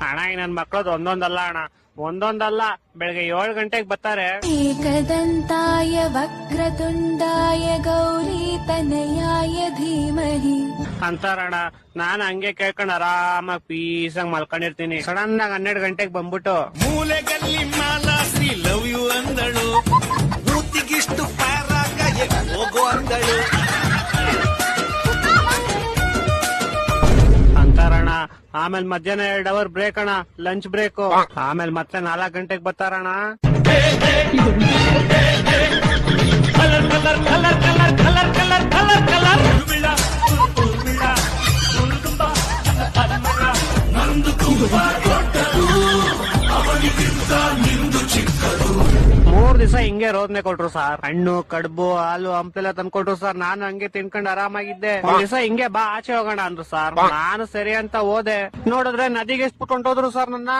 ಅಣ್ಣ ಈ ನನ್ ಮಕ್ಳದ್ ಒಂದೊಂದಲ್ಲ ಅಣ್ಣ, ಒಂದೊಂದಲ್ಲ, ಬೆಳಗ್ಗೆ 7 ಗಂಟೆಗೆ ಬರ್ತಾರೆ. ಏಕದಂತಾಯ ವಕ್ರತುಂಡಾಯ ಗೌರೀತನಯಾಯ ಧೀಮಹಿ ಅಂತಾರಣ್ಣ. ನಾನ್ ಹಂಗೆ ಕೇಳ್ಕೊಂಡ್ ಆರಾಮಾಗಿ ಪೀಸಾಗಿ ಮಲ್ಕೊಂಡಿರ್ತೀನಿ. ಸಡನ್ ಆಗಿ 12 ಗಂಟೆಗೆ ಬಂದ್ಬಿಟ್ಟು ಮೂಲೆಗಲ್ಲಿ ಮಾಲಾಶ್ರೀ ಲವ್ ಯು ಅಂದಳು, ಮೂತಿಗಿಷ್ಟು ಪ್ಯಾರಾಗ ಹೋಗೋ ಅಂದಳು ಅಂತಾರಣ್ಣ. ಆಮೇಲೆ ಮಧ್ಯಾಹ್ನ 2 ಅವರ್ ಬ್ರೇಕ್ ಅಣ್ಣ, ಲಂಚ್ ಬ್ರೇಕ್. ಆಮೇಲೆ ಮತ್ತೆ 4 ಗಂಟೆಗೆ ಬರ್ತಾರಣ್ಣ. ಮೂರ್ ದಿವಸ ಹಿಂಗೆ ರೋದನೆ ಕೊಟ್ರು ಸರ್. ಹಣ್ಣು, ಕಡುಬು, ಹಾಲು, ಹಂಪೆಲ್ಲ ತಂದ್ಕೊಟ್ರು ಸರ್. ನಾನು ಹಂಗೆ ತಿನ್ಕೊಂಡು ಆರಾಮಾಗಿದ್ದೆ. ಒಂದ್ ದಿವಸ ಹಿಂಗೆ ಬಾ ಆಚೆ ಹೋಗೋಣ ಅಂದ್ರು ಸರ್. ನಾನು ಸರಿ ಅಂತ ಹೋದೆ. ನೋಡಿದ್ರೆ ನದಿಗೆ ಎಷ್ಟ್ ಹೊಂಟೋದ್ರು ಸರ್ ನನ್ನ.